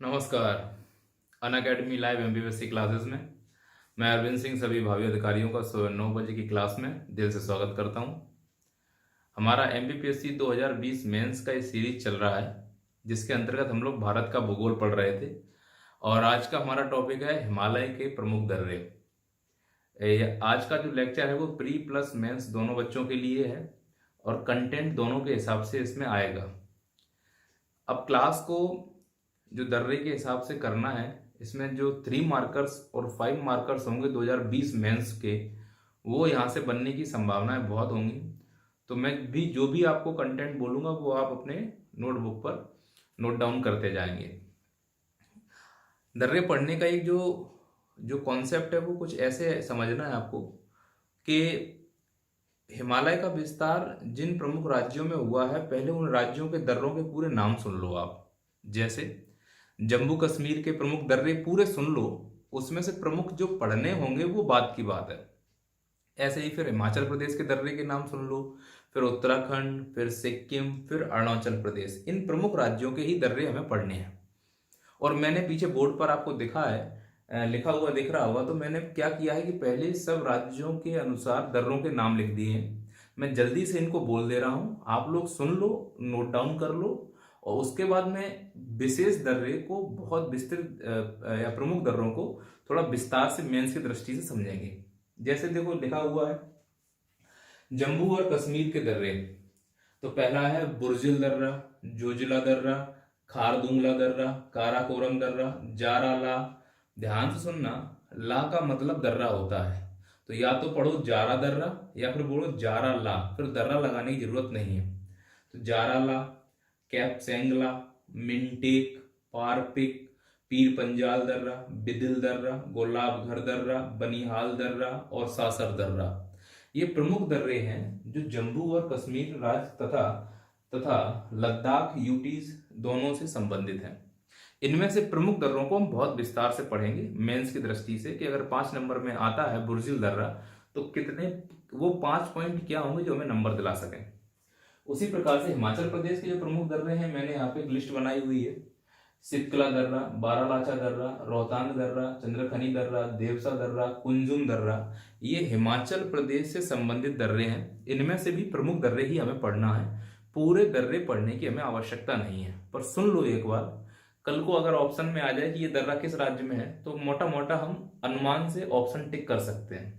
नमस्कार। Unacademy live MBBS classes में मैं अरविंद सिंह सभी भावी अधिकारियों का सुबह 9 बजे की क्लास में दिल से स्वागत करता हूं। हमारा एमपीपीएससी 2020 मेंस का ये सीरीज चल रहा है, जिसके अंतर्गत हम लोग भारत का भूगोल पढ़ रहे थे और आज का हमारा टॉपिक है हिमालय के प्रमुख दर्रे। आज का जो लेक्चर है वो प्री प्लस मेंस दोनों बच्चों के लिए है और कंटेंट दोनों के हिसाब से इसमें आएगा। अब क्लास को जो दर्रे के हिसाब से करना है, इसमें जो 3 मार्कर्स और 5 मार्कर्स होंगे 2020 मेंस के, वो यहाँ से बनने की संभावनाएं बहुत होंगी। तो मैं भी जो भी आपको कंटेंट बोलूँगा वो आप अपने नोटबुक पर नोट डाउन करते जाएंगे। दर्रे पढ़ने का एक जो कॉन्सेप्ट है वो कुछ ऐसे समझना है आपको कि हिमालय का विस्तार जिन प्रमुख राज्यों में हुआ है, पहले उन राज्यों के दर्रों के पूरे नाम सुन लो आप। जैसे जम्मू कश्मीर के प्रमुख दर्रे पूरे सुन लो, उसमें से प्रमुख जो पढ़ने होंगे वो बात की बात है। ऐसे ही फिर हिमाचल प्रदेश के दर्रे के नाम सुन लो, फिर उत्तराखंड, फिर सिक्किम, फिर अरुणाचल प्रदेश। इन प्रमुख राज्यों के ही दर्रे हमें पढ़ने हैं। और मैंने पीछे बोर्ड पर आपको दिखा है, लिखा हुआ दिख रहा होगा, तो मैंने क्या किया है कि पहले सब राज्यों के अनुसार दर्रों के नाम लिख दिए हैं। मैं जल्दी से इनको बोल दे रहा हूं, आप लोग सुन लो, नोट डाउन कर लो और उसके बाद में विशेष दर्रे को बहुत विस्तृत या प्रमुख दर्रों को थोड़ा विस्तार से मेंस की दृष्टि से समझेंगे। जैसे देखो लिखा हुआ है जम्मू और कश्मीर के दर्रे। तो पहला है बुर्जिल दर्रा, जोजिला दर्रा, खारदुंगला दर्रा, काराकोरम दर्रा, जारा ला। ध्यान से सुनना, ला का मतलब दर्रा होता है, तो या तो पढ़ो जारा दर्रा या फिर बोलो जारा ला, फिर दर्रा लगाने की जरूरत नहीं है। तो जारा ला, कैप सेंगला, मिंटेक, पारपिक, पीर पंजाल दर्रा, बिदिल दर्रा, गोलाब घर दर्रा, बनिहाल दर्रा और सासर दर्रा। ये प्रमुख दर्रे हैं जो जम्मू और कश्मीर राज्य तथा तथा लद्दाख यूटीज दोनों से संबंधित हैं। इनमें से प्रमुख दर्रों को हम बहुत विस्तार से पढ़ेंगे मेंस की दृष्टि से कि अगर 5 नंबर में आता है बुर्जिल दर्रा तो कितने वो 5 पॉइंट क्या होंगे जो हमें नंबर दिला सकें। उसी प्रकार से हिमाचल प्रदेश के जो प्रमुख दर्रे हैं, मैंने यहाँ पे एक लिस्ट बनाई हुई है। सितकला दर्रा, बारालाचा दर्रा, रोहतांग दर्रा, चंद्रखनी दर्रा, देवसा दर्रा, कुंजुम दर्रा, ये हिमाचल प्रदेश से संबंधित दर्रे हैं। इनमें से भी प्रमुख दर्रे ही हमें पढ़ना है, पूरे दर्रे पढ़ने की हमें आवश्यकता नहीं है। पर सुन लो एक बार, कल को अगर ऑप्शन में आ जाए कि ये दर्रा किस राज्य में है, तो मोटा मोटा हम अनुमान से ऑप्शन टिक कर सकते हैं।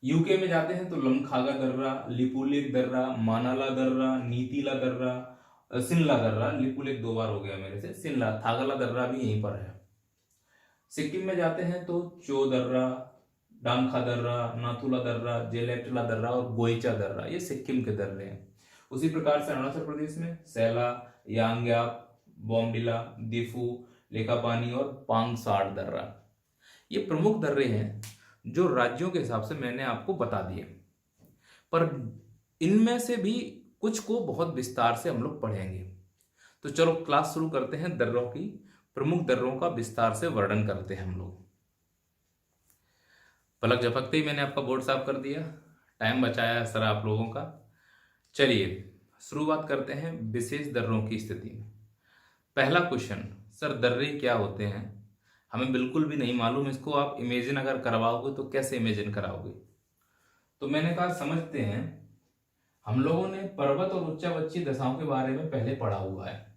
यूके में जाते हैं तो लमखागा दर्रा, लिपुलेख दर्रा, मानाला दर्रा, नीतीला दर्रा, सिनला दर्रा। लिपुलेख 2 बार हो गया मेरे से। सिनला, थागला दर्रा भी यहीं पर है। सिक्किम में जाते हैं तो चो दर्रा, डांगखा दर्रा, नाथुला दर्रा, जेलेटला दर्रा और गोइचा दर्रा, ये सिक्किम के दर्रे हैं। उसी प्रकार से अरुणाचल प्रदेश में सैला, यांग्याप, बोमडिला, दिफू, लेकापानी और पांगसाड़ दर्रा, ये प्रमुख दर्रे हैं जो राज्यों के हिसाब से मैंने आपको बता दिए। पर इनमें से भी कुछ को बहुत विस्तार से हम लोग पढ़ेंगे। तो चलो क्लास शुरू करते हैं। दर्रों की, प्रमुख दर्रों का विस्तार से वर्णन करते हैं हम लोग। पलक झपकते ही मैंने आपका बोर्ड साफ कर दिया, टाइम बचाया सर आप लोगों का। चलिए शुरुआत करते हैं विशेष दर्रों की स्थिति में। पहला क्वेश्चन, सर दर्रे क्या होते हैं? हमें बिल्कुल भी नहीं मालूम, इसको आप इमेजिन अगर करवाओगे तो कैसे इमेजिन कराओगे? तो मैंने कहा समझते हैं। हम लोगों ने पर्वत और उच्चावच्ची दशाओं के बारे में पहले पढ़ा हुआ है,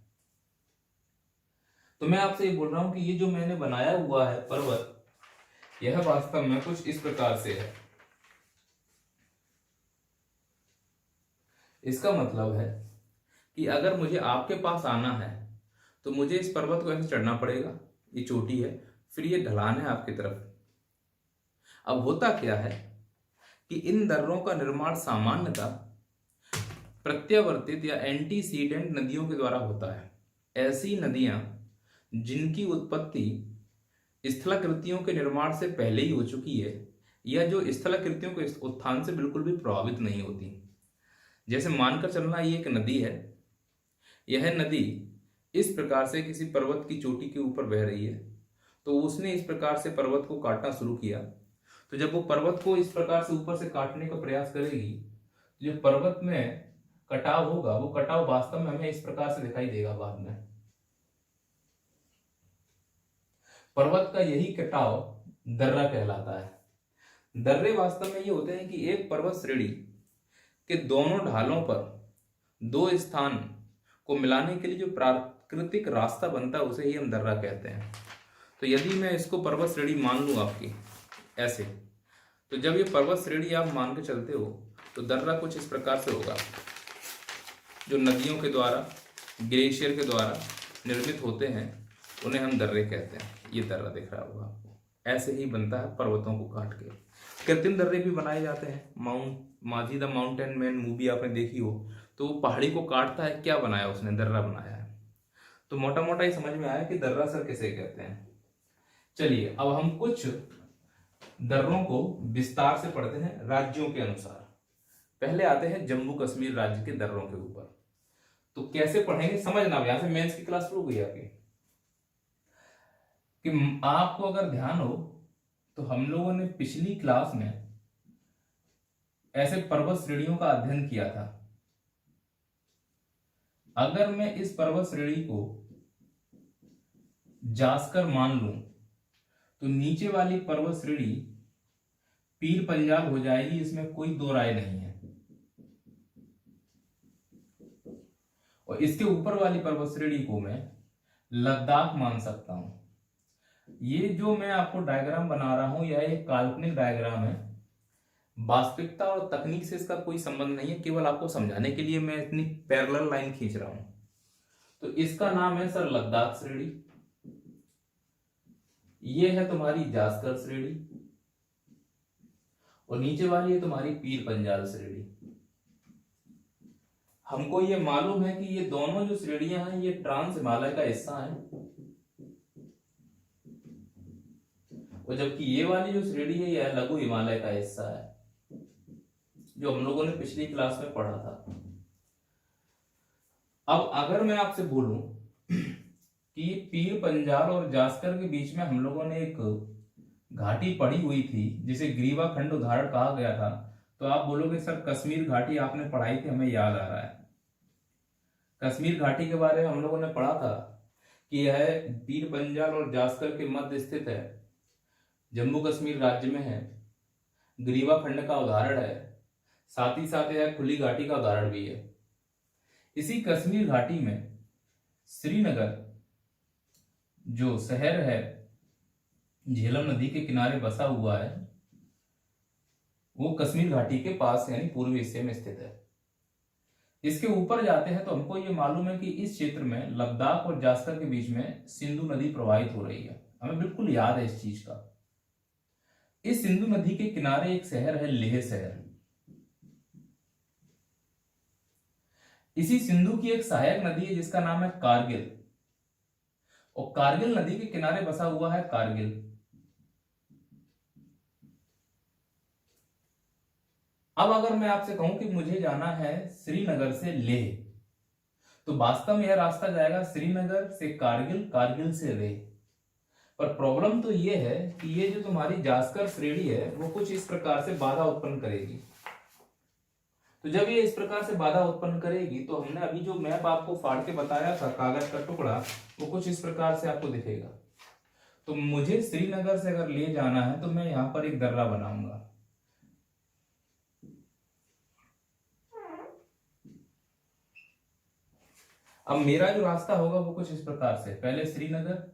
तो मैं आपसे ये बोल रहा हूं कि ये जो मैंने बनाया हुआ है पर्वत, यह वास्तव में कुछ इस प्रकार से है। इसका मतलब है कि अगर मुझे आपके पास आना है तो मुझे इस पर्वत को ऐसे चढ़ना पड़ेगा, ये चोटी है, फिर ये ढलान है आपकी तरफ। अब होता क्या है कि इन दर्रों का निर्माण सामान्यतः प्रत्यावर्तित या एंटीसीडेंट नदियों के द्वारा होता है। ऐसी नदियां जिनकी उत्पत्ति स्थलाकृतियों के निर्माण से पहले ही हो चुकी है या जो स्थलाकृतियों के उत्थान से बिल्कुल भी प्रभावित नहीं होती। जैसे मानकर चलना ये एक नदी है, यह नदी इस प्रकार से किसी पर्वत की चोटी के ऊपर बह रही है, तो उसने इस प्रकार से पर्वत को काटना शुरू किया। तो जब वो पर्वत को इस प्रकार से ऊपर से काटने का प्रयास करेगी, तो जो पर्वत में कटाव होगा, वो कटाव वास्तव में हमें इस प्रकार से दिखाई देगा बाद में। पर्वत का यही कटाव दर्रा कहलाता है। दर्रे वास्तव में ये होते हैं कि एक पर्वत श्रेणी के दोनों ढालों पर दो स्थान को मिलाने के लिए जो प्राकृतिक रास्ता बनता है उसे ही हम दर्रा कहते हैं। तो यदि मैं इसको पर्वत श्रेणी मान लूँ आपकी ऐसे, तो जब ये पर्वत श्रेणी आप मान के चलते हो तो दर्रा कुछ इस प्रकार से होगा। जो नदियों के द्वारा, ग्लेशियर के द्वारा निर्मित होते हैं उन्हें हम दर्रे कहते हैं। ये दर्रा दिख रहा होगा आपको, ऐसे ही बनता है पर्वतों को काट के। कृत्रिम दर्रे भी बनाए जाते हैं। माझी द माउंटेन मैन मूवी आपने देखी हो, तो वो पहाड़ी को काटता है, क्या बनाया उसने? दर्रा बनाया है। तो मोटा मोटा ही समझ में आया कि दर्रा सर किसे कहते हैं। चलिए अब हम कुछ दर्रों को विस्तार से पढ़ते हैं राज्यों के अनुसार। पहले आते हैं जम्मू कश्मीर राज्य के दर्रों के ऊपर। तो कैसे पढ़ेंगे समझना, यहां से मेंस की क्लास शुरू हुई आपकी। कि आपको अगर ध्यान हो तो हम लोगों ने पिछली क्लास में ऐसे पर्वत श्रेणियों का अध्ययन किया था। अगर मैं इस पर्वत श्रेणी को जास्कर मान लूं तो नीचे वाली पर्वत श्रेणी पीर पंजाल हो जाएगी, इसमें कोई दो राय नहीं है। और इसके ऊपर वाली पर्वत श्रेणी को मैं लद्दाख मान सकता हूं। ये जो मैं आपको डायग्राम बना रहा हूं यह एक काल्पनिक डायग्राम है, वास्तविकता और तकनीक से इसका कोई संबंध नहीं है, केवल आपको समझाने के लिए मैं इतनी पैरेलल लाइन खींच रहा हूं। तो इसका नाम है सर लद्दाख श्रेणी, ये है तुम्हारी जास्कर श्रेणी, और नीचे वाली है तुम्हारी पीर पंजाल श्रेणी। हमको ये मालूम है कि ये दोनों जो श्रेणियां हैं ये ट्रांस हिमालय का हिस्सा है, और जबकि ये वाली जो श्रेणी है यह लघु हिमालय का हिस्सा है, जो हम लोगों ने पिछली क्लास में पढ़ा था। अब अगर मैं आपसे बोलूं कि पीर पंजाल और जास्कर के बीच में हम लोगों ने एक घाटी पढ़ी हुई थी जिसे ग्रीवा खंड उदाहरण कहा गया था, तो आप बोलोगे सर कश्मीर घाटी आपने पढ़ाई थी, हमें याद आ रहा है। कश्मीर घाटी के बारे में हम लोगों ने पढ़ा था कि यह पीर पंजाल और जास्कर के मध्य स्थित है, जम्मू कश्मीर राज्य में है, ग्रीवा खंड का उदाहरण है, साथ ही साथ यह खुली घाटी का उदाहरण भी है। इसी कश्मीर घाटी में श्रीनगर जो शहर है झेलम नदी के किनारे बसा हुआ है, वो कश्मीर घाटी के पास यानी पूर्वी हिस्से में स्थित है। इसके ऊपर जाते हैं तो हमको ये मालूम है कि इस क्षेत्र में लद्दाख और जास्कर के बीच में सिंधु नदी प्रवाहित हो रही है, हमें बिल्कुल याद है इस चीज का। इस सिंधु नदी के किनारे एक शहर है लेह शहर। इसी सिंधु की एक सहायक नदी है जिसका नाम है कारगिल, और कारगिल नदी के किनारे बसा हुआ है कारगिल। अब अगर मैं आपसे कहूं कि मुझे जाना है श्रीनगर से लेह, तो वास्तव में यह रास्ता जाएगा श्रीनगर से कारगिल, कारगिल से लेह। पर प्रॉब्लम तो यह है कि ये जो तुम्हारी जास्कर श्रेणी है वो कुछ इस प्रकार से बाधा उत्पन्न करेगी। तो जब ये इस प्रकार से बाधा उत्पन्न करेगी तो हमने अभी जो मैप आपको फाड़ के बताया था कागज का टुकड़ा, वो कुछ इस प्रकार से आपको दिखेगा। तो मुझे श्रीनगर से अगर ले जाना है तो मैं यहां पर एक दर्रा बनाऊंगा। अब मेरा जो रास्ता होगा वो कुछ इस प्रकार से, पहले श्रीनगर,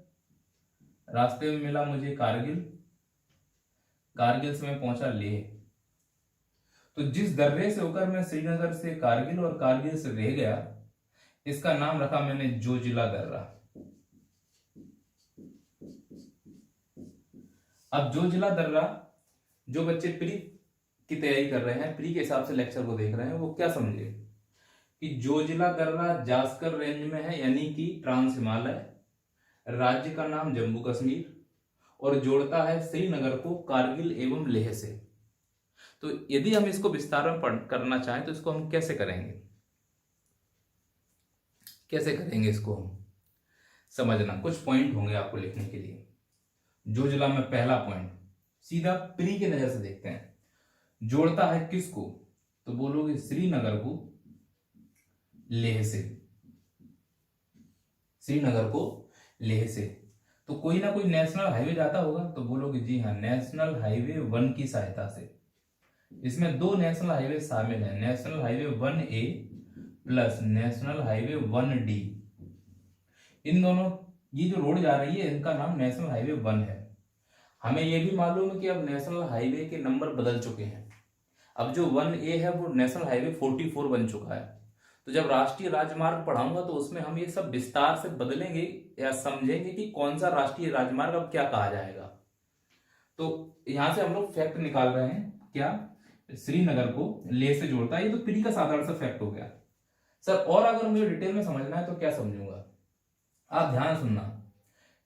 रास्ते में मिला मुझे कारगिल, कारगिल से मैं पहुंचा लेह। तो जिस दर्रे से होकर मैं श्रीनगर से कारगिल और कारगिल से लेह गया, इसका नाम रखा मैंने जोजिला दर्रा। अब जोजिला दर्रा, जो बच्चे प्री की तैयारी कर रहे हैं, प्री के हिसाब से लेक्चर को देख रहे हैं, वो क्या समझे कि जोजिला दर्रा जास्कर रेंज में है, यानी कि ट्रांस हिमालय, राज्य का नाम जम्मू कश्मीर, और जोड़ता है श्रीनगर को कारगिल एवं लेह से। तो यदि हम इसको विस्तार में करना चाहें तो इसको हम कैसे करेंगे, कैसे करेंगे इसको हम समझना। कुछ पॉइंट होंगे आपको लिखने के लिए। जोजिला में पहला पॉइंट सीधा प्री की नजर से देखते हैं, जोड़ता है किसको, तो बोलोगे श्रीनगर को लेह से, श्रीनगर को लेह से। तो कोई ना कोई नेशनल हाईवे जाता होगा, तो बोलोगे जी हाँ, नेशनल हाईवे 1 की सहायता से। इसमें 2 नेशनल हाईवे शामिल हैं, national highway 1A plus national highway 1D। इन दोनों, ये जो रोड जा रही है इनका नाम नेशनल हाईवे 1 है। हमें यह भी मालूम है कि अब नेशनल हाईवे के नंबर बदल चुके हैं। अब जो 1A है वो नेशनल हाईवे 44 बन चुका है। तो जब राष्ट्रीय राजमार्ग पढ़ाऊंगा तो उसमें हम ये सब विस्तार से बदलेंगे या समझेंगे कि कौन सा राष्ट्रीय राजमार्ग अब क्या कहा जाएगा। तो यहां से हम लोग फैक्ट निकाल रहे हैं, क्या श्रीनगर को लेह से जोड़ता है। ये तो प्री का साधारण सा फैक्ट हो गया सर। और अगर मुझे डिटेल में समझना है तो क्या समझूंगा, आप ध्यान सुनना।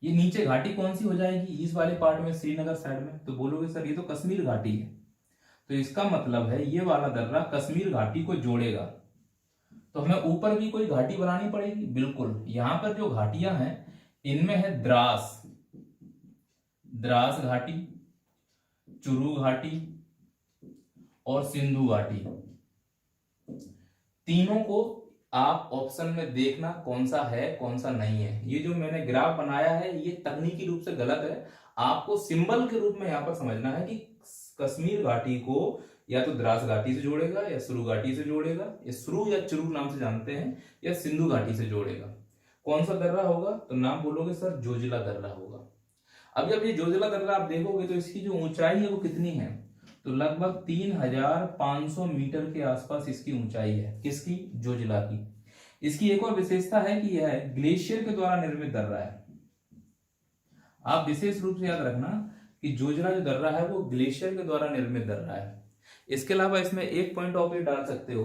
ये नीचे घाटी कौन सी हो जाएगी इस वाले पार्ट में, श्रीनगर साइड में, तो बोलोगे सर ये तो कश्मीर घाटी है। तो इसका मतलब है ये वाला दर्रा कश्मीर घाटी को जोड़ेगा। तो हमें ऊपर भी कोई घाटी बनानी पड़ेगी, बिल्कुल। यहां पर जो घाटियां हैं इनमें है द्रास, द्रास घाटी, चुरू घाटी और सिंधु घाटी। तीनों को आप ऑप्शन में देखना कौन सा है कौन सा नहीं है। ये जो मैंने ग्राफ बनाया है ये तकनीकी रूप से गलत है, आपको सिंबल के रूप में यहां पर समझना है कि कश्मीर घाटी को या तो द्रास घाटी से जोड़ेगा या सुरु घाटी से जोड़ेगा, या सुरु या चुरू नाम से जानते हैं, या सिंधु घाटी से जोड़ेगा। कौन सा दर्रा होगा, तो नाम बोलोगे सर जोजिला दर्रा होगा। अब जब ये जोजिला दर्रा आप देखोगे तो इसकी जो ऊंचाई है वो कितनी है, तो लगभग 3500 मीटर के आसपास इसकी ऊंचाई है। किसकी, जोजिला की। इसकी एक और विशेषता है कि यह ग्लेशियर के द्वारा निर्मित दर्रा है। आप विशेष रूप से याद रखना कि जोजिला जो दर्रा है वो ग्लेशियर के द्वारा निर्मित दर्रा है। इसके अलावा इसमें एक पॉइंट ऑफ व्यू डाल सकते हो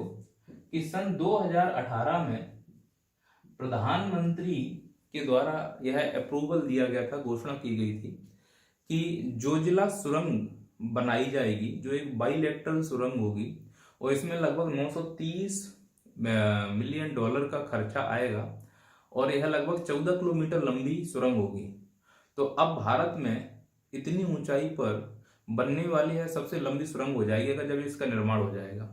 कि सन 2018 में प्रधानमंत्री के द्वारा यह अप्रूवल दिया गया था, घोषणा की गई थी कि जोजिला सुरंग बनाई जाएगी, जो एक बाइलेटरल सुरंग होगी, और इसमें लगभग 930 मिलियन डॉलर का खर्चा आएगा, और यह लगभग 14 किलोमीटर लंबी सुरंग होगी। तो अब भारत में इतनी ऊंचाई पर बनने वाली है सबसे लंबी सुरंग हो जाएगी अगर जब इसका निर्माण हो जाएगा।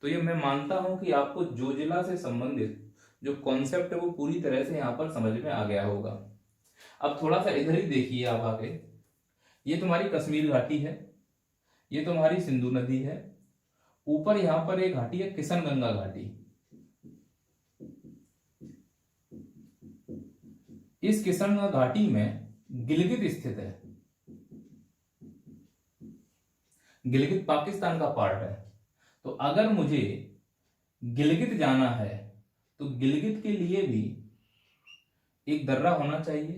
तो ये मैं मानता हूं कि आपको जोजिला से संबंधित जो कॉन्सेप्ट है वो पूरी तरह से यहाँ पर समझ में आ गया होगा। अब थोड़ा सा इधर ही देखिए आप आगे, ये तुम्हारी कश्मीर घाटी है, ये तुम्हारी सिंधु नदी है, ऊपर यहां पर एक घाटी है किशनगंगा घाटी। इस किशनगंगा घाटी में गिलगित स्थित है। गिलगित पाकिस्तान का पार्ट है। तो अगर मुझे गिलगित जाना है तो गिलगित के लिए भी एक दर्रा होना चाहिए।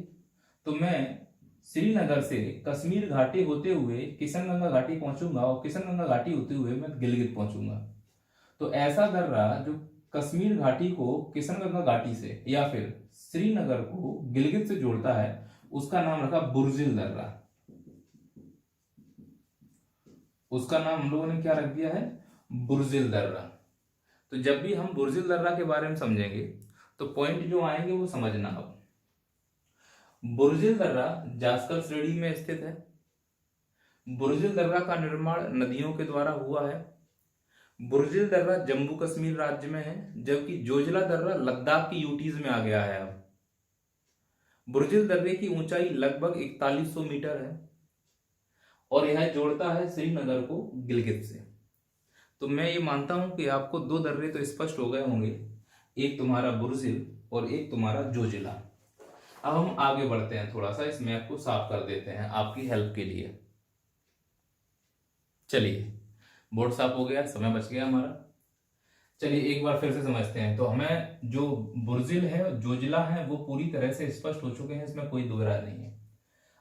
तो मैं श्रीनगर से कश्मीर घाटी होते हुए किशनगंगा घाटी पहुंचूंगा, और किशनगंगा घाटी होते हुए मैं गिलगित पहुंचूंगा। तो ऐसा दर्रा जो कश्मीर घाटी को किशनगंगा घाटी से या फिर श्रीनगर को गिलगित से जोड़ता है उसका नाम रखा बुर्जिल दर्रा। उसका नाम हम लोगों ने क्या रख दिया है, बुर्जिल दर्रा। तो जब भी हम बुर्जिल दर्रा के बारे में समझेंगे तो पॉइंट जो आएंगे वो समझना। अब बुर्जिल दर्रा जास्कर श्रेणी में स्थित है। बुर्जिल दर्रा का निर्माण नदियों के द्वारा हुआ है। बुर्जिल दर्रा जम्मू कश्मीर राज्य में है, जबकि जोजिला दर्रा लद्दाख की यूटीज में आ गया है। अब बुर्जिल दर्रे की ऊंचाई लगभग 4100 मीटर है और यह जोड़ता है श्रीनगर को गिलगित से। तो मैं ये मानता हूं कि आपको 2 दर्रे तो स्पष्ट हो गए होंगे, एक तुम्हारा बुर्जिल और एक तुम्हारा जोजिला। अब हम आगे बढ़ते हैं, थोड़ा सा इस मैप को साफ कर देते हैं आपकी हेल्प के लिए। चलिए, बोर्ड साफ हो गया, समय बच गया हमारा। चलिए एक बार फिर से समझते हैं। तो हमें जो बुर्जिल है, जोजिला है, वो पूरी तरह से स्पष्ट हो चुके हैं, इसमें कोई दो राय नहीं है।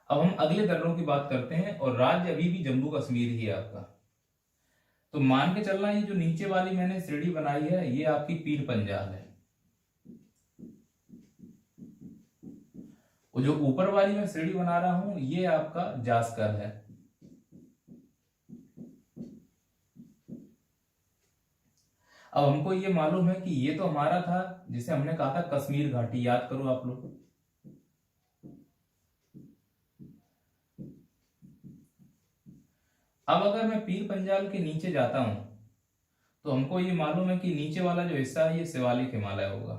अब हम अगले दर्रों की बात करते हैं, और राज्य अभी भी जम्मू कश्मीर ही है आपका। तो मान के चलना, ये जो नीचे वाली मैंने श्रेणी बनाई है ये आपकी पीर पंजाल है, और जो ऊपर वाली मैं श्रेणी बना रहा हूं ये आपका जास्कर है। अब हमको ये मालूम है कि ये तो हमारा था जिसे हमने कहा था कश्मीर घाटी, याद करो आप लोग। अब अगर मैं पीर पंजाल के नीचे जाता हूं तो हमको ये मालूम है कि नीचे वाला जो हिस्सा है ये शिवालिक हिमालय होगा।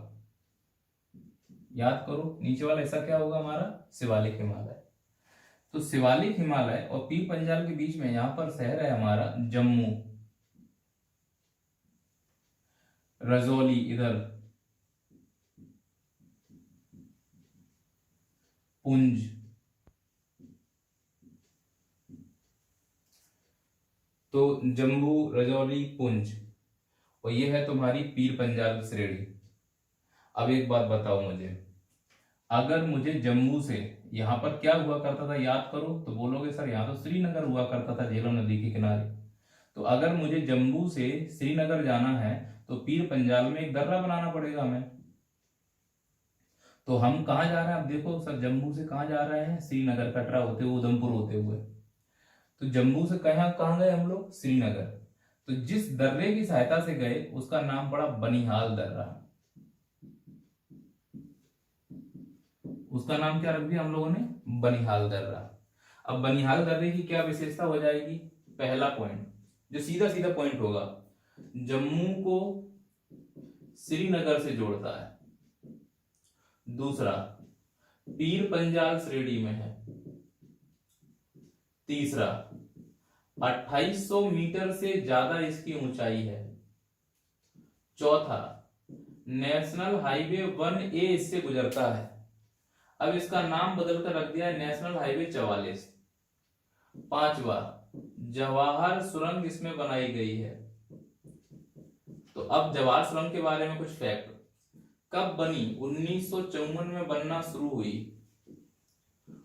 याद करो नीचे वाला ऐसा क्या होगा हमारा, शिवालिक हिमालय। तो शिवालिक हिमालय और पीर पंजाल के बीच में यहां पर शहर है हमारा जम्मू, रजौली इधर पुंज। तो जम्मू, रजौली, पुंज, और ये है तुम्हारी पीर पंजाल श्रेणी। अब एक बात बताओ मुझे, अगर मुझे जम्मू से, यहां पर क्या हुआ करता था याद करो, तो बोलोगे सर यहाँ तो श्रीनगर हुआ करता था झेलम नदी के किनारे। तो अगर मुझे जम्मू से श्रीनगर जाना है तो पीर पंजाल में एक दर्रा बनाना पड़ेगा हमें। तो हम कहाँ जा रहे हैं, अब देखो सर जम्मू से कहाँ जा रहे हैं, श्रीनगर, कटरा होते हुए, उधमपुर होते हुए। तो जम्मू से कहाँ कहाँ गए हम लोग, श्रीनगर। तो जिस दर्रे की सहायता से गए उसका नाम पड़ा बनिहाल दर्रा। उसका नाम क्या रख दिया हम लोगों ने, बनिहाल दर्रा। अब बनिहाल दर्रे की क्या विशेषता हो जाएगी, पहला पॉइंट जो सीधा सीधा पॉइंट होगा, जम्मू को श्रीनगर से जोड़ता है। दूसरा, पीर पंजाल श्रेणी में है। तीसरा, 2800 मीटर से ज्यादा इसकी ऊंचाई है। चौथा, नेशनल हाईवे 1A इससे गुजरता है। अब इसका नाम बदलकर रख दिया है नेशनल हाईवे 44। पांचवा, जवाहर सुरंग इसमें बनाई गई है। तो अब जवाहर सुरंग के बारे में कुछ फैक्ट, कब बनी, 1954 में बनना शुरू हुई,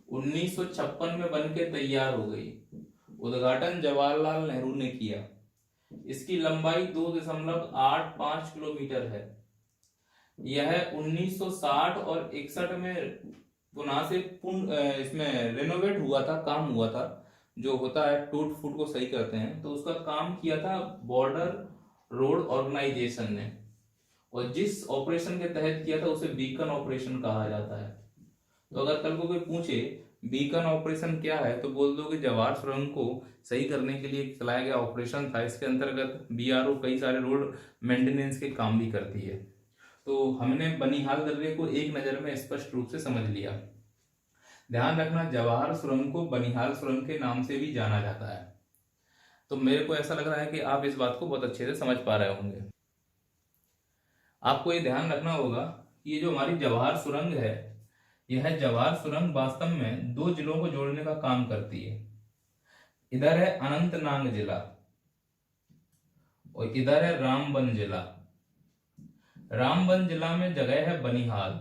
1956 में बनके तैयार हो गई। उद्घाटन जवाहरलाल नेहरू ने किया। इसकी लंबाई 2.85 किलोमीटर है। यह 1960 और 61 में पुनः से इसमें रेनोवेट हुआ था, काम हुआ था, जो होता है टूट फूट को सही करते हैं, तो उसका काम किया था बॉर्डर रोड ऑर्गेनाइजेशन ने, और जिस ऑपरेशन के तहत किया था उसे बीकन ऑपरेशन कहा जाता है। तो अगर कल को कोई पूछे बीकन ऑपरेशन क्या है, तो बोल दो कि जवाहर सुरंग को सही करने के लिए चलाया गया ऑपरेशन था। इसके अंतर्गत बीआरओ कई सारे रोड मेंटेनेंस के काम भी करती है। तो हमने बनिहाल दर्रे को एक नजर में स्पष्ट रूप से समझ लिया। ध्यान रखना, जवाहर सुरंग को बनिहाल सुरंग के नाम से भी जाना जाता है। तो मेरे को ऐसा लग रहा है कि आप इस बात को बहुत अच्छे से समझ पा रहे होंगे। आपको ये ध्यान रखना होगा कि ये जो हमारी जवाहर सुरंग है, यह जवाहर सुरंग वास्तव में 2 जिलों को जोड़ने का काम करती है। इधर है अनंतनाग जिला और इधर है रामबन जिला। रामबन जिला में जगह है बनिहाल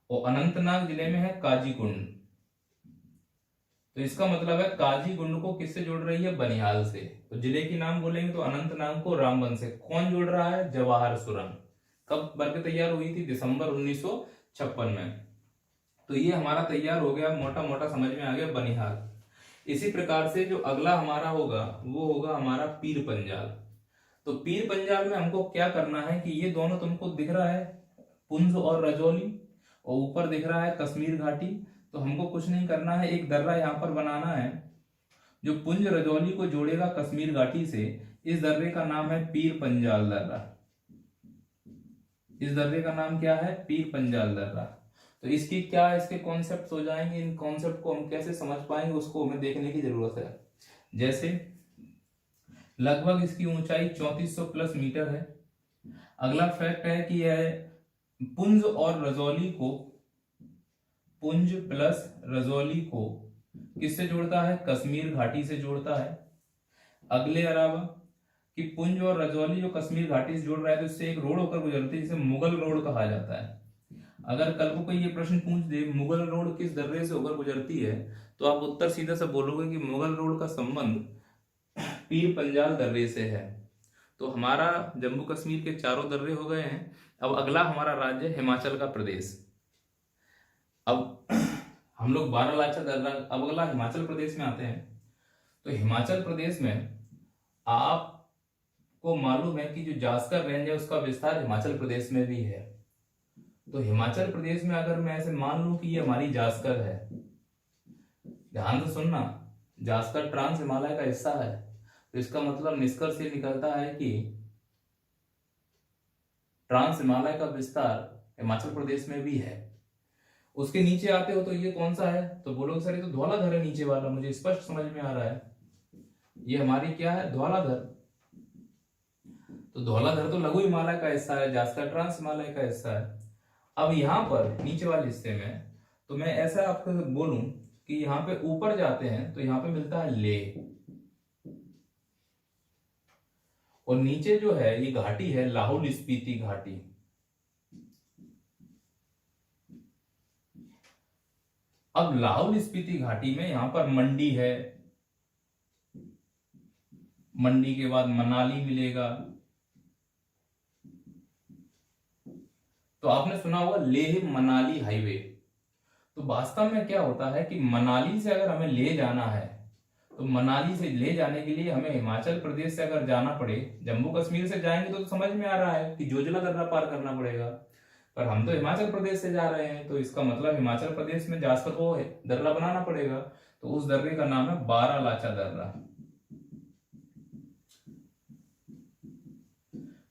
और अनंतनाग जिले में है काजीकुंड। तो इसका मतलब है काजीकुंड को किससे जोड़ रही है, बनिहाल से। तो जिले की नाम बोलेंगे तो अनंतनाग को रामबन से। कौन जोड़ रहा है, जवाहर सुरंग। कब बनकर तैयार हुई थी, दिसंबर 1956 में। तो ये हमारा तैयार हो गया, मोटा मोटा समझ में आ गया बनिहाल। इसी प्रकार से जो अगला हमारा होगा वो होगा हमारा पीर पंजाल। तो पीर पंजाल में हमको क्या करना है कि ये दोनों तुमको दिख रहा है, पुंज और रजौली, और ऊपर दिख रहा है कश्मीर घाटी। तो हमको कुछ नहीं करना है, एक दर्रा यहाँ पर बनाना है जो पुंज रजौली को जोड़ेगा कश्मीर घाटी से। इस दर्रे का नाम है पीर पंजाल दर्रा। इस दर्रे का नाम क्या है, पीर पंजाल दर्रा। तो इसकी क्या, इसके कॉन्सेप्ट हो जाएंगे, इन कॉन्सेप्ट को हम कैसे समझ पाएंगे उसको हमें देखने की जरूरत है। जैसे लगभग इसकी ऊंचाई 3400 प्लस मीटर है। अगला फैक्ट है कि यह पुंज और रजौली को, पुंज प्लस रजौली को किससे जोड़ता है, कश्मीर घाटी से जोड़ता है। अगले अलावा कि पुंज और रजौली जो कश्मीर घाटी से जोड़ रहा है तो इससे एक रोड होकर गुजरती है जिसे मुगल रोड कहा जाता है। अगर कल को कोई ये प्रश्न पूछ दे मुगल रोड किस दर्रे से होकर गुजरती है, तो आप उत्तर सीधा से बोलोगे कि मुगल रोड का संबंध पीर पंजाल दर्रे से है। तो हमारा जम्मू कश्मीर के 4 दर्रे हो गए हैं। अब अगला हमारा राज्य है हिमाचल का प्रदेश। अब हम लोग 12 लाचा दर्रा, अब अगला हिमाचल प्रदेश में आते हैं। तो हिमाचल प्रदेश में आपको मालूम है कि जो जास्कर रेंज है उसका विस्तार हिमाचल प्रदेश में भी है। तो हिमाचल प्रदेश में अगर मैं ऐसे मान लूं कि ये हमारी जास्कर है, ध्यान से सुनना, जास्कर ट्रांस हिमालय का हिस्सा है, तो इसका मतलब निष्कर्ष ये निकलता है कि ट्रांस हिमालय का विस्तार हिमाचल प्रदेश में भी है। उसके नीचे आते हो तो ये कौन सा है, तो बोलोगे सर ये तो धौलाधर है नीचे वाला, मुझे स्पष्ट समझ में आ रहा है, ये हमारी क्या है, धौलाधर। तो धौलाधर तो लघु हिमालय का हिस्सा है, जास्कर ट्रांस हिमालय का हिस्सा है। अब यहाँ पर नीचे वाले हिस्से में तो मैं ऐसा आपको बोलूं कि यहाँ पे ऊपर जाते हैं तो यहाँ पे मिलता है लेह, और नीचे जो है ये घाटी है लाहौल स्पीति घाटी। अब लाहौल स्पीति घाटी में यहां पर मंडी है, मंडी के बाद मनाली मिलेगा। तो आपने सुना होगा लेह मनाली हाईवे। तो वास्तव में क्या होता है कि मनाली से अगर हमें ले जाना है तो मनाली से ले जाने के लिए हमें हिमाचल प्रदेश से अगर जाना पड़े, जम्मू कश्मीर से जाएंगे तो समझ में आ रहा है कि जोजिला दर्रा पार करना पड़ेगा, पर हम तो हिमाचल प्रदेश से जा रहे हैं तो इसका मतलब हिमाचल प्रदेश में जास्कर को दर्रा बनाना पड़ेगा। तो उस दर्रे का नाम है बारालाचा दर्रा।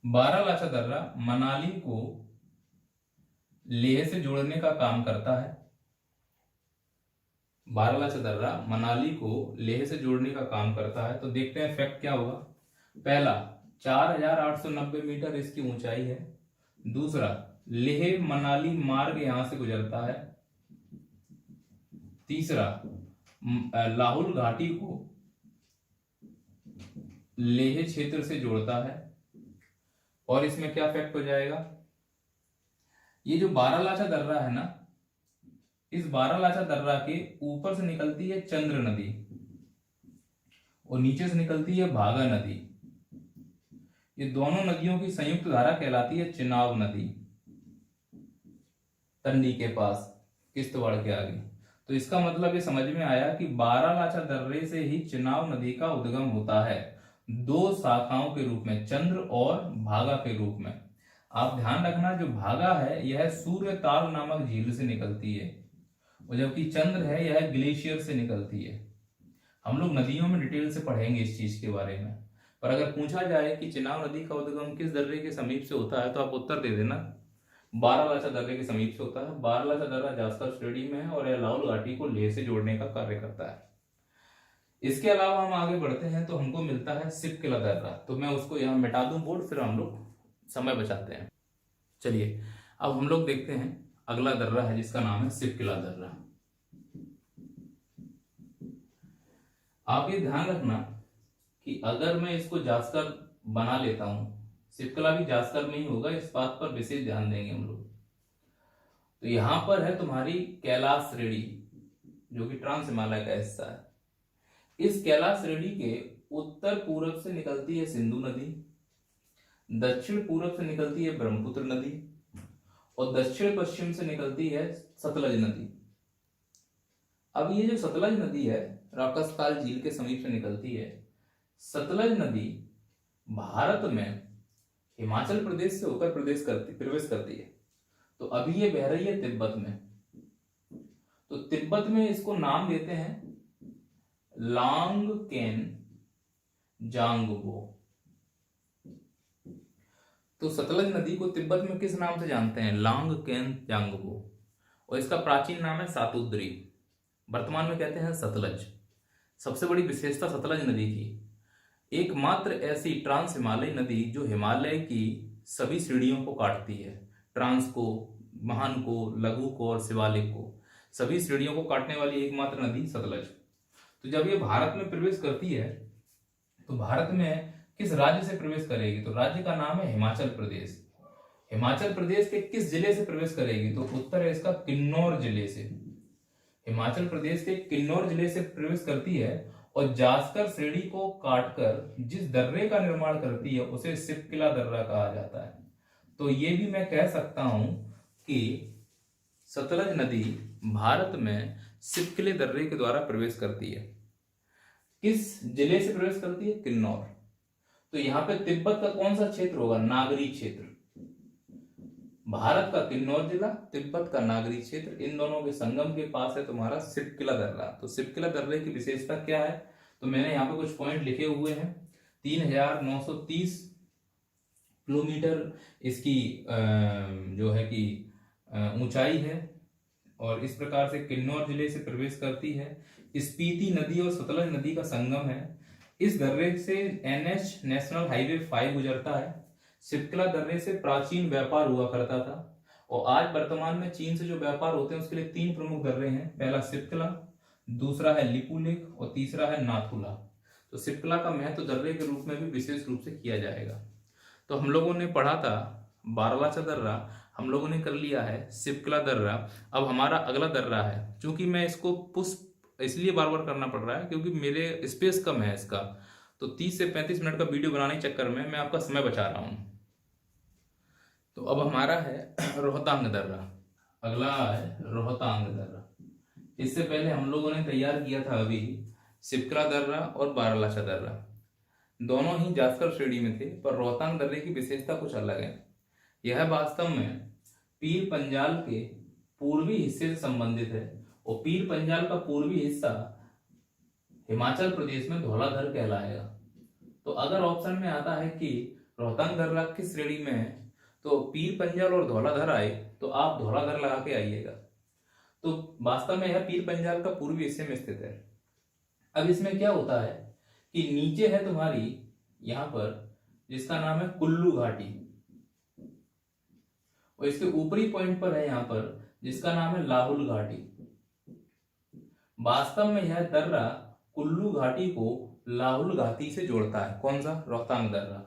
बारालाचा दर्रा मनाली को लेह से जोड़ने का काम करता है। बारालाचा दर्रा मनाली को लेह से जोड़ने का काम करता है। तो देखते हैं फैक्ट क्या होगा। पहला, 4890 मीटर इसकी ऊंचाई है। दूसरा, लेह मनाली मार्ग यहां से गुजरता है। तीसरा, लाहौल घाटी को लेह क्षेत्र से जोड़ता है। और इसमें क्या फैक्ट हो जाएगा, ये जो बारालाचा दर्रा है ना, इस बारालाचा दर्रा के ऊपर से निकलती है चंद्र नदी और नीचे से निकलती है भागा नदी। ये दोनों नदियों की संयुक्त धारा कहलाती है चिनाब नदी, तंडी के पास किश्तवाड़ के आगे। तो इसका मतलब ये समझ में आया कि बारालाचा दर्रे से ही चिनाब नदी का उद्गम होता है, दो शाखाओं के रूप में, चंद्र और भागा के रूप में। आप ध्यान रखना, जो भागा है यह सूर्य ताल नामक झील से निकलती है, और जबकि चंद्र है यह ग्लेशियर से निकलती है। हम लोग नदियों में डिटेल से पढ़ेंगे इस चीज के बारे में, पर अगर पूछा जाए कि चिनाब नदी का उद्गम किस दर्रे के समीप से होता है तो आप उत्तर दे देना, बारालाचा दर्रे के समीप से होता है। बारालाचा दर्रा जास्कर श्रेणी में है और यह लाहौल घाटी को लेह से जोड़ने का कार्य करता है। इसके अलावा हम आगे बढ़ते हैं तो हमको मिलता है सिपकिला दर्रा। तो मैं उसको यहाँ मिटा दूं बोर्ड, फिर हम लोग समय बचाते हैं। चलिए अब हम लोग देखते हैं अगला दर्रा है जिसका नाम है सिपकिला दर्रा। आप ये ध्यान रखना कि अगर मैं इसको जास्कर बना लेता हूं, सिपकिला भी जास्कर में ही होगा, इस बात पर विशेष ध्यान देंगे हम लोग। तो यहां पर है तुम्हारी कैलाश श्रेणी जो कि ट्रांस हिमालय का हिस्सा है। इस कैलाश श्रेणी के उत्तर पूर्व से निकलती है सिंधु नदी, दक्षिण पूर्व से निकलती है ब्रह्मपुत्र नदी और दक्षिण पश्चिम से निकलती है सतलज नदी। अब ये जो सतलज नदी है राकसताल झील के समीप से निकलती है। सतलज नदी भारत में हिमाचल प्रदेश से होकर प्रवेश करती है। तो अभी ये बह रही है तिब्बत में। तो तिब्बत में इसको नाम देते हैं लांगकेन जांगबो। तो सतलज नदी को तिब्बत में किस नाम से जानते हैं, लांगकेन जांगबो, और इसका प्राचीन नाम है सातुद्री, वर्तमान में कहते हैं सतलज। सबसे बड़ी विशेषता सतलज नदी की, एकमात्र ऐसी ट्रांस हिमालय नदी जो हिमालय की सभी श्रेणियों को काटती है, ट्रांस को, महान को, लघु को और शिवालिक को, सभी श्रेणियों को काटने वाली एकमात्र नदी सतलज। तो जब ये भारत में प्रवेश करती है तो भारत में किस राज्य से प्रवेश करेगी, तो राज्य का नाम है हिमाचल प्रदेश। हिमाचल प्रदेश के किस जिले से प्रवेश करेगी, तो उत्तर है इसका किन्नौर जिले से। हिमाचल प्रदेश के किन्नौर जिले से प्रवेश करती है और जास्कर श्रेणी को काटकर जिस दर्रे का निर्माण करती है उसे सिपकिला दर्रा कहा जाता है। तो ये भी मैं कह सकता हूं कि सतलज नदी भारत में सिपकिले दर्रे के द्वारा प्रवेश करती है। किस जिले से प्रवेश करती है, किन्नौर। तो यहाँ पे तिब्बत का कौन सा क्षेत्र होगा, नागरी क्षेत्र। भारत का किन्नौर जिला, तिब्बत का नागरी क्षेत्र, इन दोनों के संगम के पास है तुम्हारा सिपकिला दर्रा। तो सिपकिला दर्रे की विशेषता क्या है, तो मैंने यहाँ पे कुछ पॉइंट लिखे हुए हैं। 3930 किलोमीटर इसकी जो है कि ऊंचाई है और इस प्रकार से किन्नौर जिले से प्रवेश करती है। स्पीति नदी और सतलज नदी का संगम है। इस दर्रे से एनएच नेशनल हाईवे 5 गुजरता है। सिपकला दर्रे से प्राचीन व्यापार हुआ करता था और आज वर्तमान में चीन से जो व्यापार होते हैं उसके लिए 3 प्रमुख दर्रे हैं। पहला सिपकला, दूसरा है लिपुलेख और तीसरा है नाथुला। तो सिपकला का महत्व दर्रे के रूप में भी विशेष रूप से किया जाएगा। तो हम लोगों ने पढ़ा था बारलाचा दर्रा, हम लोगों ने कर लिया है सिपकला दर्रा। अब हमारा अगला दर्रा है, क्योंकि मैं इसको पुष्प इसलिए बार बार करना पड़ रहा है क्योंकि मेरे स्पेस कम है इसका, तो 30 से 35 मिनट का वीडियो बनाने के चक्कर में मैं आपका समय बचा रहा हूं। तो अब हमारा है रोहतांग दर्रा। अगला है रोहतांग दर्रा। इससे पहले हम लोगों ने तैयार किया था अभी सिपकला दर्रा और बारलाचा दर्रा, दोनों ही जास्कर श्रेणी में थे, पर रोहतांग दर्रे की विशेषता कुछ अलग है। यह वास्तव में पीर पंजाल के पूर्वी हिस्से से संबंधित है और पीर पंजाल का पूर्वी हिस्सा हिमाचल प्रदेश में धौलाधर कहलाएगा। तो अगर ऑप्शन में आता है कि रोहतांग दर्रा किस श्रेणी में है, तो पीर पंजाल और धौलाधर आए तो आप धौलाधर लगा के आइएगा। तो वास्तव में यह पीर पंजाल का पूर्वी हिस्से में स्थित है। अब इसमें क्या होता है कि नीचे है तुम्हारी यहां पर जिसका नाम है कुल्लू घाटी, और इसके ऊपरी पॉइंट पर है यहां पर जिसका नाम है लाहुल घाटी। वास्तव में यह दर्रा कुल्लू घाटी को लाहुल घाटी से जोड़ता है। कौन सा? रोहतांग दर्रा।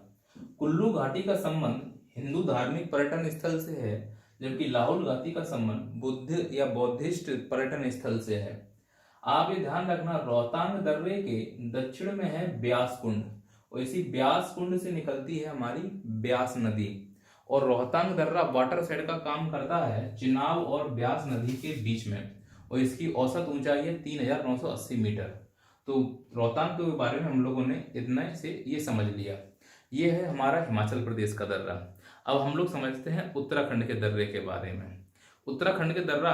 कुल्लू घाटी का संबंध हिंदू धार्मिक पर्यटन स्थल से है, जबकि लाहुल घाटी का संबंध बुद्ध या बौद्धिस्ट पर्यटन स्थल से है। आप ये ध्यान रखना, रोहतांग दर्रे के दक्षिण में है ब्यास कुंड और इसी ब्यास कुंड से निकलती है हमारी ब्यास नदी, और रोहतांग दर्रा वाटर शेड का काम करता है चिनाब और ब्यास नदी के बीच में, और इसकी औसत ऊंचाई है 3980 मीटर। तो रोहतांग के बारे में हम लोगों ने इतना से ये समझ लिया। ये है हमारा हिमाचल प्रदेश का दर्रा। अब हम लोग समझते हैं उत्तराखंड के दर्रे के बारे में। उत्तराखंड के दर्रा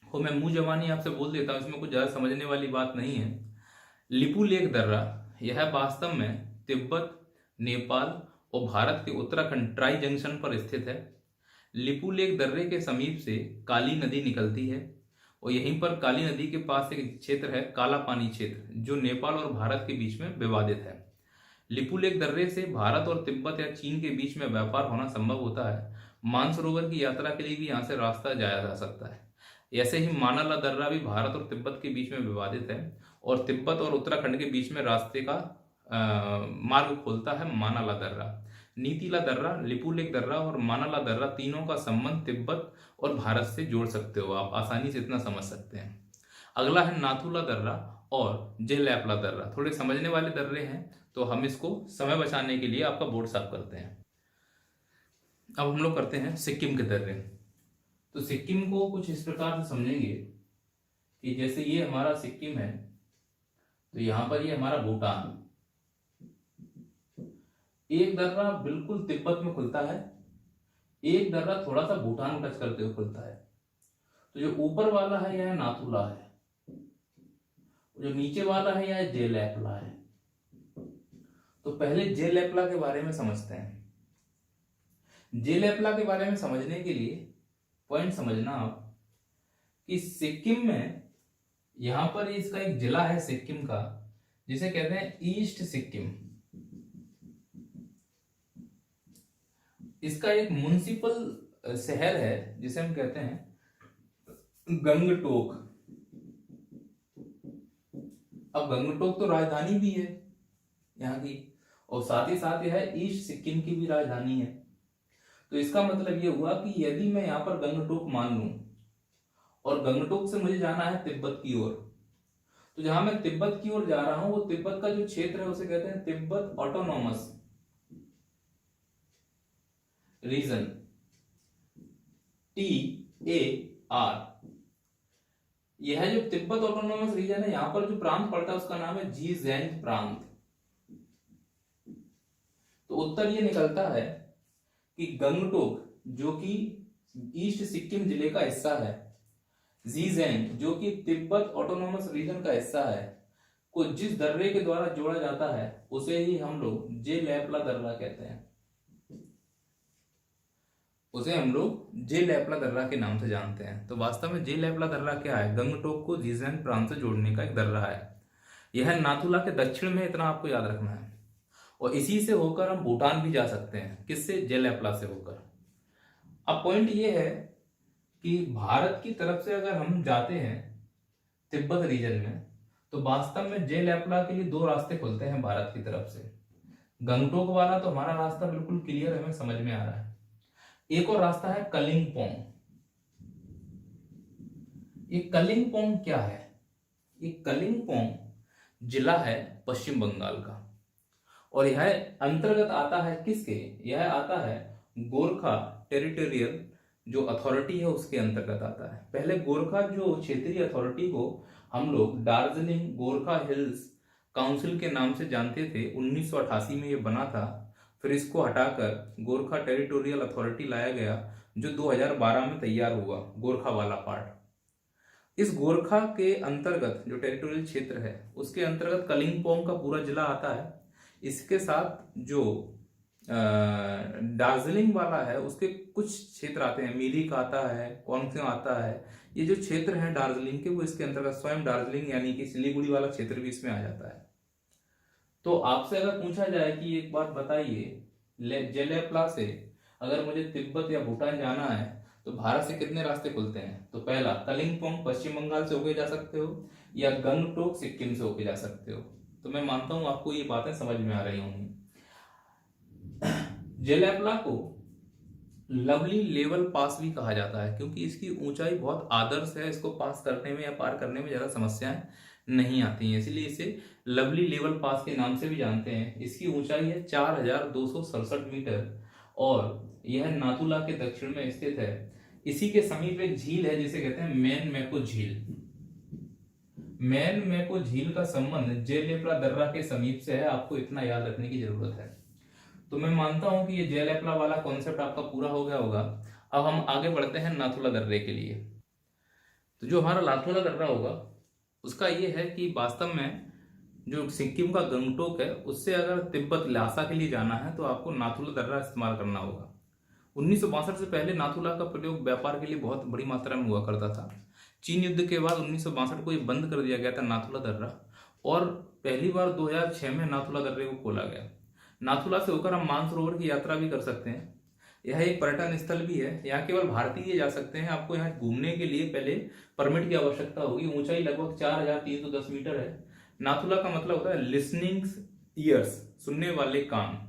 को मैं मुंह जबानी आपसे बोल देता हूँ, इसमें कुछ ज़्यादा समझने वाली बात नहीं है। लिपुलेख दर्रा, यह वास्तव में तिब्बत, नेपाल और भारत के उत्तराखंड ट्राई जंक्शन पर स्थित है। लिपुलेख दर्रे के समीप से काली नदी निकलती है और यहीं पर काली नदी के पास एक क्षेत्र है काला पानी क्षेत्र, जो नेपाल और भारत के बीच में विवादित है। लिपुलेख दर्रे से भारत और तिब्बत या चीन के बीच में व्यापार होना संभव होता है। मानसरोवर की यात्रा के लिए भी यहाँ से रास्ता जाया जा सकता है। ऐसे ही मानाला दर्रा भी भारत और तिब्बत के बीच में विवादित है और तिब्बत और उत्तराखंड के बीच में रास्ते का मार्ग खोलता है मानाला दर्रा। नीतीला दर्रा, लिपुलेख दर्रा और मानाला दर्रा तीनों का संबंध तिब्बत और भारत से जोड़ सकते हो, आप आसानी से इतना समझ सकते हैं। अगला है नाथुला दर्रा और जेलैपला दर्रा। थोड़े समझने वाले दर्रे हैं, तो हम इसको समय बचाने के लिए आपका बोर्ड साफ करते हैं। अब हम लोग करते हैं सिक्किम के दर्रे। तो सिक्किम को कुछ इस प्रकार से समझेंगे कि जैसे ये हमारा सिक्किम है, तो यहां पर ये हमारा भूटान। एक दर्रा बिल्कुल तिब्बत में खुलता है, एक दर्रा थोड़ा सा भूटान टच करते हुए खुलता है। तो जो ऊपर वाला है यह नाथुला है, जो नीचे वाला है यह जेलैपला है। तो पहले जेलैपला के बारे में समझते हैं। जेलैपला के बारे में समझने के लिए पॉइंट समझना आप कि सिक्किम में यहां पर इसका एक जिला है सिक्किम का, जिसे कहते हैं ईस्ट सिक्किम। इसका एक म्युनिसिपल शहर है जिसे हम कहते हैं गंगटोक। अब गंगटोक तो राजधानी भी है यहाँ की, और साथ ही साथ यह ईस्ट सिक्किम की भी राजधानी है। तो इसका मतलब यह हुआ कि यदि मैं यहाँ पर गंगटोक मान लूं और गंगटोक से मुझे जाना है तिब्बत की ओर, तो जहां मैं तिब्बत की ओर जा रहा हूं वो तिब्बत का जो क्षेत्र है उसे कहते हैं तिब्बत ऑटोनॉमस रीजन, TAR। यह जो तिब्बत ऑटोनॉमस रीजन है, यहां पर जो प्रांत पड़ता है उसका नाम है जीजेंग प्रांत। तो उत्तर ये निकलता है कि गंगटोक जो कि ईस्ट सिक्किम जिले का हिस्सा है, जीजेंग जो कि तिब्बत ऑटोनॉमस रीजन का हिस्सा है, को जिस दर्रे के द्वारा जोड़ा जाता है उसे ही हम लोग जेलैपला दर्रा कहते हैं। उसे हम लोग जे लैपला दर्रा के नाम से जानते हैं। तो वास्तव में जे लैपला दर्रा क्या है? गंगटोक को जीजैन प्रांत से जोड़ने का एक दर्रा है। यह नाथुला के दक्षिण में, इतना आपको याद रखना है। और इसी से होकर हम भूटान भी जा सकते हैं। किससे? जे लैपला से होकर। अब पॉइंट ये है कि भारत की तरफ से अगर हम जाते हैं तिब्बत रीजन में, तो वास्तव में जे लैपला के लिए दो रास्ते खुलते हैं भारत की तरफ से। गंगटोक वाला तो हमारा रास्ता बिल्कुल क्लियर, हमें समझ में आ रहा है। एक और रास्ता है कलिंगपोंग। ये कलिंगपोंग क्या है? ये कलिंगपोंग जिला है पश्चिम बंगाल का, और यह अंतर्गत आता है किसके? यह आता है गोरखा टेरिटोरियल जो अथॉरिटी है उसके अंतर्गत आता है। पहले गोरखा जो क्षेत्रीय अथॉरिटी को हम लोग दार्जिलिंग गोरखा हिल्स काउंसिल के नाम से जानते थे। 1988 में ये बना था। फिर इसको हटाकर गोरखा टेरिटोरियल अथॉरिटी लाया गया, जो 2012 में तैयार हुआ, गोरखा वाला पार्ट। इस गोरखा के अंतर्गत जो टेरिटोरियल क्षेत्र है उसके अंतर्गत कलिंगपोंग का पूरा जिला आता है। इसके साथ जो दार्जिलिंग वाला है उसके कुछ क्षेत्र आते हैं, मिरिक आता है, कौनसे आता है। ये जो क्षेत्र हैं दार्जिलिंग के वो इसके अंतर्गत, स्वयं दार्जिलिंग यानी कि सिलीगुड़ी वाला क्षेत्र भी इसमें आ जाता है। तो आपसे अगर पूछा जाए कि एक बात बताइए, जे लैपला से अगर मुझे तिब्बत या भूटान जाना है तो भारत से कितने रास्ते खुलते हैं? तो पहला कलिंगपोंग पश्चिम बंगाल से होके जा सकते हो, या गंगटोक सिक्किम से होके जा सकते हो। तो मैं मानता हूं आपको ये बातें समझ में आ रही होंगी। जे लैपला को लवली लेवल पास भी कहा जाता है, क्योंकि इसकी ऊंचाई बहुत आदर्श है। इसको पास करने में या पार करने में ज्यादा समस्याएं नहीं आती हैं, इसलिए इसे लवली लेवल पास के नाम से भी जानते हैं। इसकी ऊंचाई है 4267 मीटर, और यह नाथुला के दक्षिण में स्थित है। इसी के समीप एक झील है जिसे कहते हैं मैन मैको झील। मैन मैको झील का संबंध जे लैपला दर्रा के समीप से है, आपको इतना याद रखने की जरूरत है। तो मैं मानता हूं कि ये जे लैपला वाला कॉन्सेप्ट आपका पूरा हो गया होगा। अब हम आगे बढ़ते हैं नाथुला दर्रे के लिए। तो जो हमारा नाथुला दर्रा होगा उसका ये है कि वास्तव में जो सिक्किम का गंगटोक है उससे अगर तिब्बत ल्हासा के लिए जाना है तो आपको नाथुला दर्रा इस्तेमाल करना होगा। 1962 से पहले नाथुला का प्रयोग व्यापार के लिए बहुत बड़ी मात्रा में हुआ करता था। चीन युद्ध के बाद 1962 को ये बंद कर दिया गया था नाथुला दर्रा, और पहली बार 2006 में नाथुला दर्रे को खोला गया। नाथुला से होकर हम मानसरोवर की यात्रा भी कर सकते हैं। यह एक पर्यटन स्थल भी है। यहाँ केवल भारतीय जा सकते हैं। आपको यहाँ घूमने के लिए पहले परमिट की आवश्यकता होगी। ऊंचाई लगभग 4310 मीटर है। नाथुला का मतलब होता है लिसनिंग ईयर्स, सुनने वाले कान।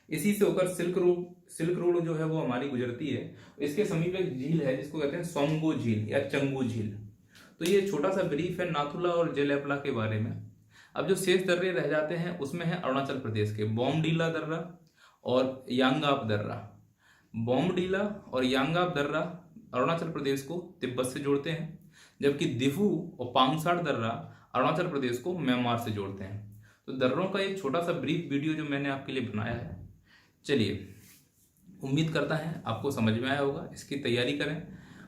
इसी से होकर सिल्क रोड जो है वो हमारी गुजरती है। इसके समीप एक झील है जिसको कहते हैं सोंगो झील या चंगू झील। तो ये छोटा सा ब्रीफ है नाथुला और जे लैपला के बारे में। अब जो शेष दर्रे रह जाते हैं उसमें है अरुणाचल प्रदेश के बोमडीला दर्रा और यांगाप दर्रा। बोमडीला और यांगाप दर्रा अरुणाचल प्रदेश को तिब्बत से जोड़ते हैं, जबकि दिफू और पांगसार दर्रा अरुणाचल प्रदेश को म्यांमार से जोड़ते हैं। तो दर्रों का एक छोटा सा ब्रीफ वीडियो जो मैंने आपके लिए बनाया है। चलिए, उम्मीद करता है आपको समझ में आया होगा। इसकी तैयारी करें।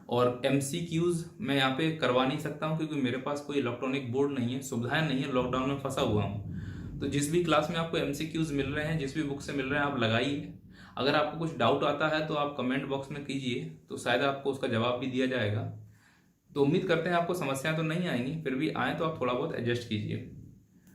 और MCQs मैं यहाँ पे करवा नहीं सकता हूँ क्योंकि मेरे पास कोई इलेक्ट्रॉनिक बोर्ड नहीं है, सुविधाएं नहीं है, लॉकडाउन में फंसा हुआ हूँ। तो जिस भी क्लास में आपको MCQs मिल रहे हैं, जिस भी बुक से मिल रहे हैं, आप लगाइए। अगर आपको कुछ डाउट आता है तो आप कमेंट बॉक्स में कीजिए, तो शायद आपको उसका जवाब भी दिया जाएगा। तो उम्मीद करते हैं आपको समस्याएं तो नहीं आएंगी, फिर भी आए तो आप थोड़ा बहुत एडजस्ट कीजिए।